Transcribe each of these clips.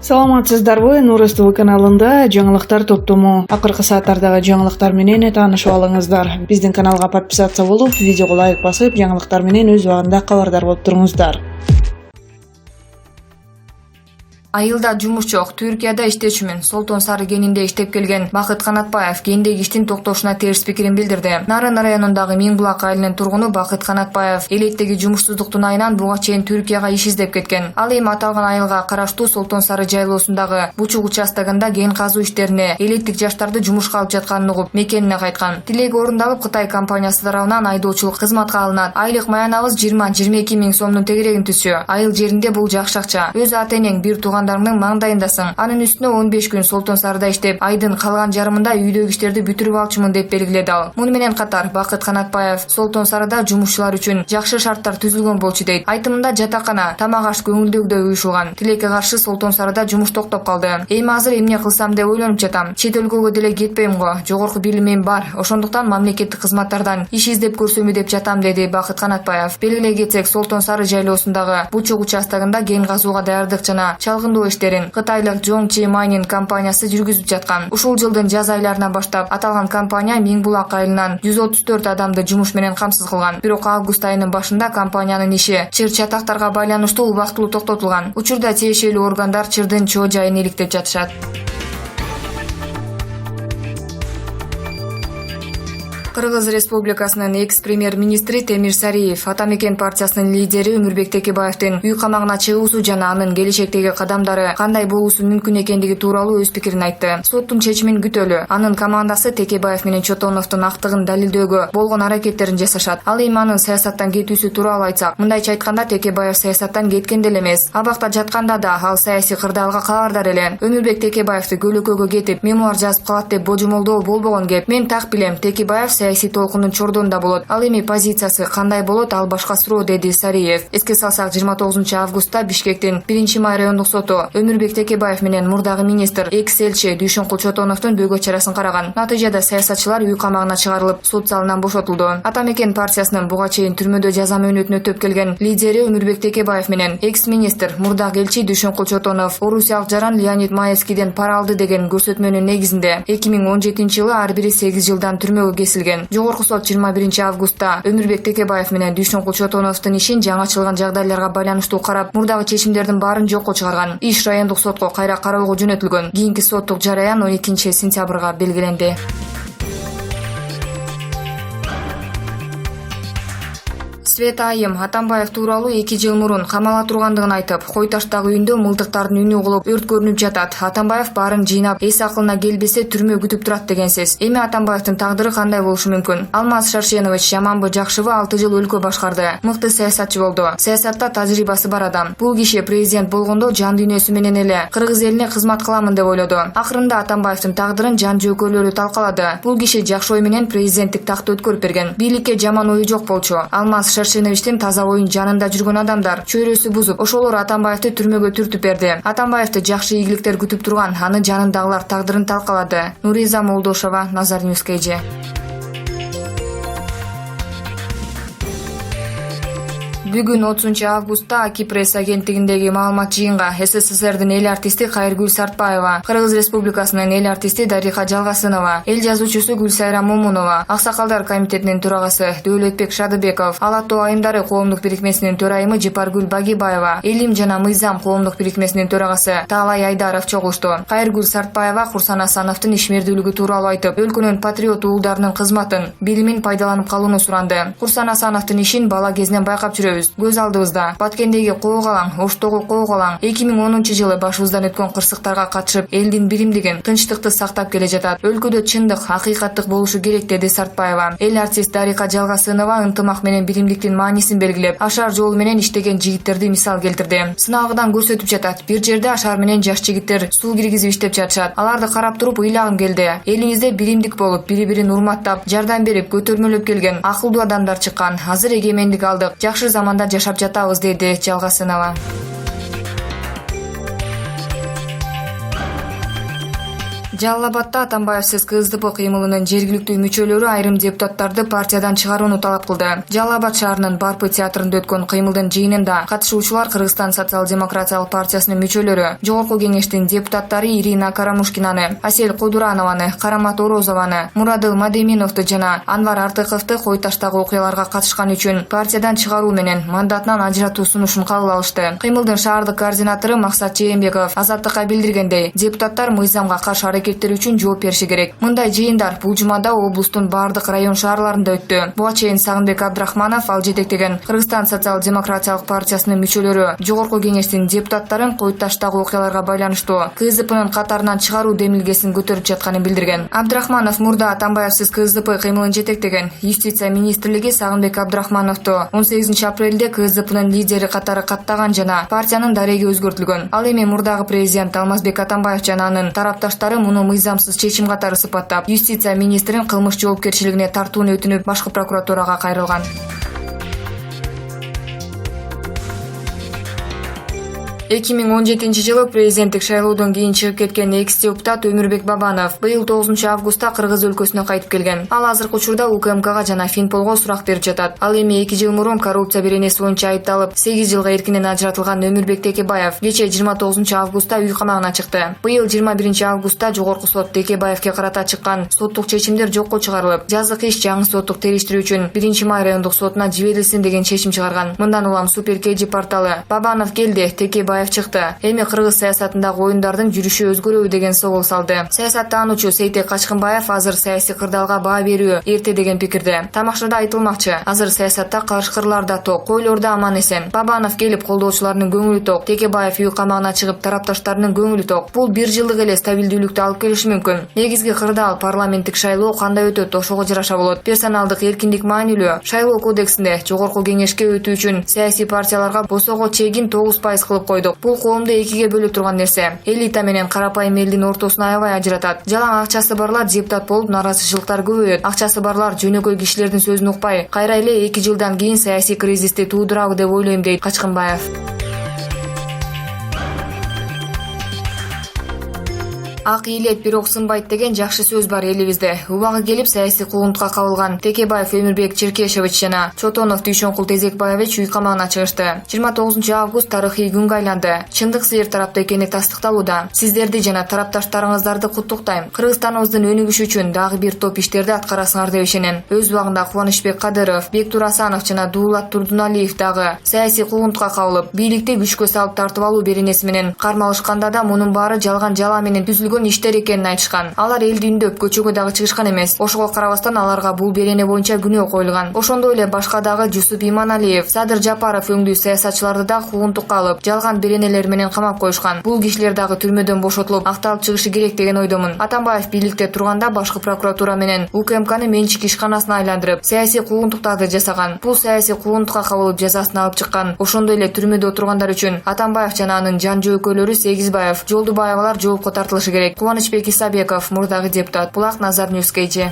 Саламатсыздарбы? Нурс ТВ каналында жаңылыктар топтому. Акыркы сааттардагы жаңылыктар менен таанышып алыңыздар. Биздин каналга подписация болуп, видеого лайк басып, жаңылыктар менен өз убагында кабардар болуп туруңуздар. Айылда жумуш жок. Түркияда иштечүмүн. Солтон Сары кенинде иштеп келген Бакыт Канатбаев кендеги иштин токтошуна терс пикирин билдирди. Нарын районундагы Миңбулак айылынын тургуну Бакыт Канатбаев элеттеги жумушсуздуктун айынан буга чейин Түркияга иш издеп кеткен. Ал эми аталган айылга караштуу Солтон Сары жайлоосундагы Бучук участогунда кен казуу иштерине элеттик жаштарды жумушка алып жатканын угуп, мекенине кайткан. Тилеги орундалып, Кытай компаниясы тарабынан айдоочулук кызматка алынат. Айлык маянабыз 20-22 миң сомдун тегерегин түзсө, айыл жеринде бул жакшы акча. Өз ата-энең бир туугандарыңдын маңдайындасың. Анын үстүнө 15 күн Солтон Сарыда иштеп, айдын калган жарымында үйдөгү иштерди бүтүрүп алчумун деп белгиледи ал. Муну менен катар Бакыт Канатбаев Солтон Сарыда жумушчулар үчүн жакшы шарттар түзүлгөн болчу дейт. Айтымында жатакана, тамак аш көңүлдөгүдөй уюшулган. Тилекке каршы Солтон Сарыда жумуш токтоп калды. Эми азыр эмне кылсам деп ойлонуп жатам. Чет өлкөгө деле кетпейм го. Жогорку билимим бар. Ошондуктан мамлекеттик кызматтардан иш издеп көрсөмү деп жатам, деди Бакыт Канатбаев. Белгилей кетсек, Солтон Сары жайлоосундагы Бучук участогунда кен казууга даярдык жана чалгындоо иштерин Кытайлык Жоңчи Майнинг компаниясы жүргүзүп жаткан. Ушул жылдын жаз айларынан баштап аталган компания Миңбулак айылынан 134 адамды жумуш менен камсыз кылган. Бирок август айынын башында компаниянын иши чыр чатактарга байланыштуу убактылуу токтотулган. Учурда тиешелүү органдар чырдын чоо жайын иликтеп жатышат. Кыргыз Республикасынын экс-премьер-министри Темир Сариев Атамекен партиясынын лидери Өмүрбек Текебаевдин үй камагына чыгуусу жана анын келечектеги кадамдары кандай болуусу мүмкүн экендиги тууралуу өз пикирин айтты. Соттун чечимин күтөлү. Анын командасы Текебаев менен Чотоновдун актыгын далилдөөгө болгон аракеттерин жасашат. Ал эми анын саясаттан кетүүсү тууралуу айтсак, мындайча айтканда Текебаев саясаттан кеткен деле эмес. Абакта жатканда да ал саясий кырдаалга кабардар эле. Өмүрбек Текебаевди көлөкөгө кетип мемуар жазып калат деп божомолдоо болбогон кеп. Мен так билем, Текебаев саясий толкундун чордонунда болот. Ал эми позициясы кандай болот, ал башка суроо, деди Сариев. Эске салсак, 29 августта Бишкектин 1-Май райондук соту Өмүрбек Текебаев менен мурдагы министр экс-элчи Дүйшөнкул Чотоновдун бөгө чарасын караган. Натыйжада саясатчылар үй камагына чыгарылып, сот залынан бошотулду. Атамекен партиясынын буга чейин түрмөдө жаза мөөнөтүн өтөп келген лидери Өмүрбек Текебаев менен экс-министр мурдагы элчи Дүйшөнкул Чотонов орусиялык жаран Леонид Маевскийден пара алды деген көрсөтмөнүн негизинде 2017-жылы ар бири 8 жылдан түрмөгө кесилген. Жогорку сот 21 августта Өмүрбек Текебаев менен Дүйшөнкул Чотоновдун ишин жаңычылган жагдайларга байланыштуу карап, мурдагы чечимдердин баарын жокко чыгарган. Иш райондук сотко кайра кароого жөнөтүлгөн. Кийинки соттук жараян 12 сентябрга белгиленди. Света Айым Атамбаев тууралуу 2 жыл мурун камала тургандыгын айтып, кой таштагы үйүндө мылтыктардын үнү угулуп өрт көрүнүп жатат. Атамбаев баарын жыйнап, эс акылына келбесе түрмө күтүп турат дегенсиз. Эми Атамбаевдин тагдыры кандай болушу мүмкүн? Алмаз Шаршенович жаманбы жакшыбы 6 жыл өлкө башкарды. Мыкты саясатчы болду. Саясатта тажрыйбасы бар адам. Бул киши президент болгондо жан дүйнөсү менен эле кыргыз элине кызмат кыламын деп ойлоду. Акырында Атамбаевдин тагдырын жан жөөкөлөрү талкалады. Бул киши жакшы ой менен президенттик такты өткөрүп берген. Бийликке жаман ою жок болчу. Алмаз Шаршеновичтин таза оюн жанында жүргөн адамдар чөйрөсү бузуп, ошолор Атамбаевди түрмөгө түртүп берди. Атамбаевди жакшы ийгиликтер күтүп турган, аны жанындагылар тагдырын талкалады. Нуриза Молдошова, Назар Ньюс KG. Бүгүн 30 августта Аки пресс агенттигиндеги маалымат жыйынга СССРдин эл артисти Кайыргүл Сартбаева, Кыргыз Республикасынын эл артисти Дариха Жалгасынова, эл жазуучусу Гүлсайра Момунова, Аксакалдар комитетинин төрагасы Дөөлөтбек Шадыбеков, Ала Тоо айымдары коомдук бирикмесинин төрайымы Жипаргүл Багибаева, Элим жана Мыйзам коомдук бирикмесинин төрагасы Таалай Айдаров чогулушту. Кайыргүл Сартбаева Курсан Асановдун ишмердүүлүгү тууралуу айтып, өлкөнүн патриот уулдарынын кызматын, билимин пайдаланып калууну суранды. Курсан Асановдун ишин бала кезинен байкап жүрөбүз. Көз алдыбызда Баткендеги Коогалаң, Оштогу Коогалаң 2010 жылы башыбыздан өткөн кырсыктарга катышып, элдин биримдигин, тынчтыкты сактап келе жатат. Өлкөдө чындык, акыйкаттык болушу керек, деди Сартбаева. Эл артист Дариха Жалгасынова ынтымак менен биримдиктин маанисин белгилеп, ашар жол менен иштеген жигиттерди мисал келтирди. Сынагыдан көрсөтүп жатат. Бир жерде ашар менен жаш жигиттер суу киргизип иштеп жатышат. Аларды карап туруп ыйлагым келди. Элибизде биримдик болуп, бири-бирин урматтап, жардам берип, көтөрмөлөп келген акылдуу адамдар чыккан. Азыр эгемендик алдык. Жакшы заманда жашап жатабыз, деди Жалгасынова. Жалал Абадда Атамбаевсиз КСДП кыймылынын жергиликтүү мүчөлөрү айрым депутаттарды партиядан чыгарууну талап кылды. Жалал Абад шаарынын Барпы театрында өткөн кыймылдын жыйынында катышуучулар Кыргызстан социал-демократиялык партиясынын мүчөлөрү, Жогорку кеңештин депутаттары Ирина Карамушкинаны, Асель Кудуранованы, Карамат Орозованы, Мурадыл Мадеминовду жана Анвар Артыковду кой таштагы окуяларга катышкан үчүн партиядан чыгаруу менен мандатынан ажыратуу сунушун кабыл алышты. Кыймылдын шаардык координатору Максат Жээнбеков Азаттыкка билдиргендей, депутаттар мыйзамга каршы аракеттер үчүн жооп бериши керек. Мындай жыйындар бул жумада облустун бардык район шаарларында өттү. Буга чейин Сагынбек Абдрахманов ал жетектеген Кыргызстан социал-демократиялык партиясынын мүчөлөрү Жогорку кеңештин депутаттарын кой таштагы окуяларга байланыштуу КСДПнын катарынан чыгаруу демилгесин көтөрүп жатканын билдирген. Абдрахманов мурда Атамбаевсиз КСДП кыймылын жетектеген. Юстиция министрлиги Сагынбек Абдрахмановду 18 апрелде КСДПнын лидери катары каттаган жана партиянын дареги өзгөртүлгөн. Ал эми мурдагы президент Алмазбек Атамбаев жана анын тарапташтары муну мыйзамсыз чечим катары сыпаттап, юстиция министрин кылмыш жоопкерчилигине тартууну өтүнүп, башкы прокуратурага кайрылган. 2017 президенттик шайлоодон кийин чыгып кеткен экс-депутат Өмүрбек Бабанов быйыл 9 августта Кыргыз өлкөсүнө кайтып келген. Ал азыркы учурда УКМКга жана Финполго сурак берип жатат. Ал эми 2 жыл мурун коррупция беренеси боюнча айыпталып, 8 жылга эркинен ажыратылган Өмүрбек Текебаев кечээ 29 августта үй камагына чыкты. Быйыл 21 августта Жогорку сот Текебаевке карата чыккан соттук чечимдер жокко чыгарылып, жазык иш жаңы соттук териштирүү үчүн 1-май райондук сотуна жиберилсин деген чечим чыгарган. Мындан улам Супер KG порталы Бабанов келди, Текебаев чыкты. Эми кыргыз саясатындагы оюндардын жүрүшү өзгөрөбү деген соол салды. Саясаттануучу Сейтек Качкынбаев азыр саясий кырдаалга баа берүү эрте деген пикирде. Тамашада айтылмакчы, азыр саясатта карышкырлар да ток, койлор да аман эсен. Бабанов келип колдоочулардын көңүлү ток, Текебаев үй камагына чыгып тарапташтарынын көңүлү ток. Бул 1 жылдык эле стабилдүүлүктү алып келиши мүмкүн. Негизги кырдаал парламенттик шайлоо кандай өтөт, ошого жараша болот. Персоналдык эркиндик маанилүү. Шайлоо кодексинде Жогорку кеңешке өтүү үчүн саясий партияларга босого чегин 9% кылып койдук. Бул коомду экиге бөлө турган нерсе. Элита менен карапайым элдин ортосуна аябай ажыратат. Жалаң акчасы барлар депутат болуп наразычылыктар көбөйөт. Акчасы барлар жөнөкөй кишилердин сөзүн укпай, кайра эле 2 жылдан кийин саясий кризисти туудурабы деп ойлойм, дейт Качкынбаев. Ак ийилет бирок сынбайт деген жакшы сөз бар элибизде. Убагы келип саясий куугунтукка кабылган Текебаев Өмүрбек Черкешевич жана Чотонов Дүйшөнкул Тезекбаевич үй камагына чыгышты. 29 август тарыхый күнгө айланды. Чындык сыйыр тарапта экени тастыкталууда. Сиздерди жана тарапташтарыңыздарды куттуктайм. Кыргызстаныбыздын өнүгүшү үчүн дагы бир топ иштерди аткарасыңар деп ишенем. Өз убагында Кубанычбек Кадыров, Бектур Асанов жана Дуулат Турдуналиев дагы саясий куугунтукка кабылып, бийликти күчкө салып тартып алуу беренеси менен кармалышканда да мунун баары жалган жала менен иштер экенин айтышкан. Алар элди үндөп көчөгө дагы чыгышкан эмес. Ошого карабастан аларга бул берене боюнча күнөө коюлган. Ошондой эле башка дагы Жусуп Иманалиев, Садыр Жапаров өңдүү саясатчыларды да куугунтукка алып, жалган беренелер менен камап коюшкан. Бул кишилер дагы түрмөдөн бошотулуп, акталып чыгышы керек деген ойдомун. Атамбаев бийликте турганда башкы прокуратура менен УКМКны менчик ишканасына айландырып, саясий куугунтуктарды жасаган. Бул саясий куугунтукка кабылып жазасын алып чыккан. Ошондой эле түрмөдө отургандар үчүн Атамбаев жана анын жан жөөкөлөрү Сегизбаев, Жолдубаевалар жоопко тартылышы керек. Кубанычбек Исабеков, мурдагы депутат. Булак Назар Ньюс KG.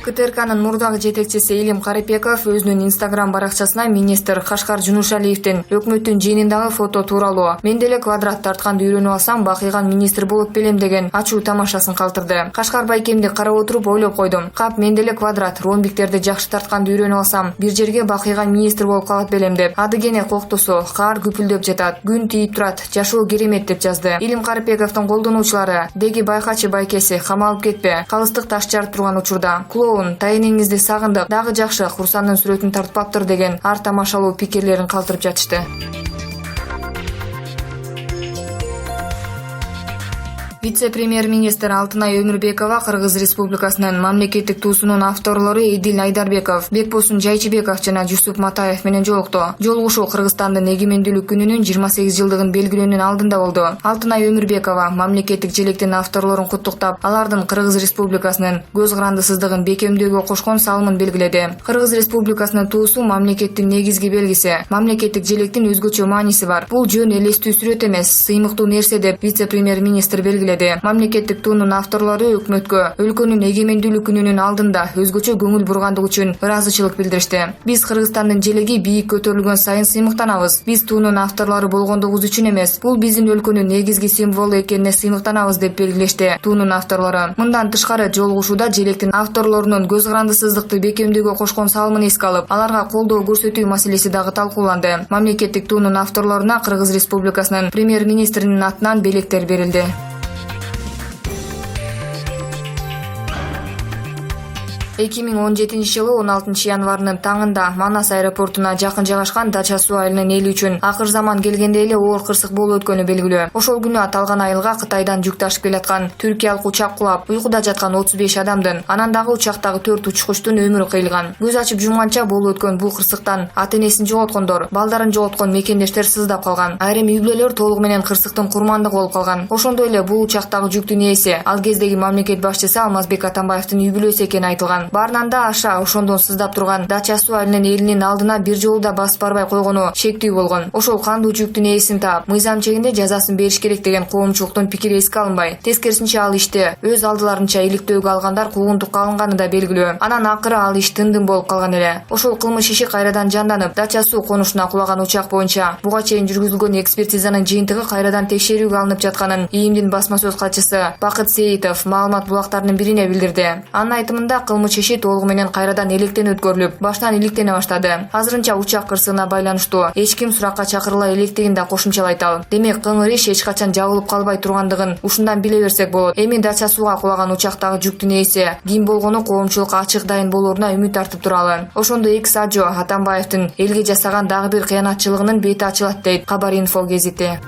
КТРКнын мурдагы жетекчиси Илим Карипеков өзүнүн Instagram баракчасына министр Кашкар Жунушалиевдин өкмөттүн жыйынындагы фото тууралуу "Мен деле квадрат тартканды үйрөнүп алсам, бакыйган министр болуп келем" деген ачуу тамашасын калтырды. Кашкар байкемди карап отуруп ойлоп койдум. Кап, мен деле квадрат, ромбиктерди жакшы тартканды үйрөнүп алсам, бир жерге бакыйган министр болуп калат белем деп. Адыгене коктосо, каар күпүлдөп жатат, күн тийип турат, жашоо керемет деп жазды. Илим Карипековдун колдонуучулары: "Деги байкачы байкеси, камалып кетпе. Калыстык таш жарып турган учурда. Тайыныңызды сагындык, дагы жакшы, Курсандын сүрөтүн тартпаптыр" деген ар тамашалуу пикирлерин калтырып жатышты. Вице-премьер-министр Алтынай Өмүрбекова Кыргыз Республикасынын мамлекеттик туусунун авторлору Эдил Айдарбеков, Бекбосун Жайчыбеков жана Жусуп Матаев менен жолукту. Жолугушуу Кыргызстандын эгемендүүлүк күнүнүн 28 жылдыгын белгилөөнүн алдында болду. Алтынай Өмүрбекова мамлекеттик желектин авторлорун куттуктап, алардын Кыргыз Республикасынын көз карандысыздыгын бекемдөөгө кошкон салымын белгиледи. Кыргыз Республикасынын туусу мамлекеттин негизги белгиси. Мамлекеттик желектин өзгөчө мааниси бар. Бул жөн элестүү сүрөт эмес, сыймыктуу нерсе деп вице-премьер-министр белгиледи. белгиледи. Мамлекеттик туунун авторлору өкмөткө өлкөнүн эгемендүүлүк күнүнүн алдында өзгөчө көңүл бургандык үчүн ыраазычылык билдиришти. Биз Кыргызстандын желеги бийик көтөрүлгөн сайын сыймыктанабыз. Биз туунун авторлору болгондугубуз үчүн эмес, бул биздин өлкөнүн негизги символу экенине сыймыктанабыз деп белгилешти туунун авторлору. Мындан тышкары жолугушууда желектин авторлорунун көз карандысыздыкты бекемдөөгө кошкон салымын эске алып, аларга колдоо көрсөтүү маселеси дагы талкууланды. Мамлекеттик туунун авторлоруна Кыргыз Республикасынын премьер-министринин атынан белектер берилди. 2017 жылы 16 январынын таңында Манас аэропортуна жакын жайгашкан Дача суу айылынын эли үчүн акыр заман келгенде эле оор кырсык болуп өткөнү белгилүү. Ошол күнү аталган айылга Кытайдан жүк ташып келаткан түркиялык учак кулап, уйкуда жаткан 35 адамдын, анан дагы учактагы 4 учкучтун өмүрү кыйылган. Көз ачып жумганча болуп өткөн бул кырсыктан ата-энесин жоготкондор, балдарын жоготкон мекендештер сыздап калган. Айрым үй бүлөлөр толугу менен кырсыктын курмандыгы болуп калган. Ошондой эле бул учактагы жүктүн ээси, ал кездеги мамлекет башчысы Алмазбек Атамбаевдин үй бүлөсү экени айтылган. Баарынан да аша ошондон сыздап турган Дача суу айылынын элинин алдына бир жолу да басып барбай койгону шектүү болгон. Ошол кандуу жүктүн ээсин таап, мыйзам чегинде жазасын бериш керек деген коомчулуктун пикири эске алынбай, тескерисинче ал ишти өз алдыларынча иликтөөгө алгандар куугунтукка алынганы да белгилүү. Анан акыры ал иш тындым болуп калган эле. Ошол кылмыш иши кайрадан жанданып, Дача суу конушуна кулаган учак боюнча буга чейин жүргүзүлгөн экспертизанын жыйынтыгы кайрадан текшерүүгө алынып жатканын ИИМдин басма сөз катчысы Бакыт Сейитов маалымат булактарынын бирине билдирди. Анын айтымында кылмыш иши толугу менен кайрадан электен өткөрүлүп, баштан иликтене баштады. Азырынча учак кырсыгына байланыштуу эч ким суракка чакырыла электигин да кошумчалайт ал. Демек, кыңыр иш эч качан жабылып калбай тургандыгын ушундан биле берсек болот. Эми Дача сууга кулаган учактагы жүктүн ээси ким болгону коомчулукка ачык дайын болооруна үмүт артып туралы. Ошондой Атамбаевдин элге жасаган дагы бир кыянатчылыгынын бети ачылат дейт Кабар Инфо гезити.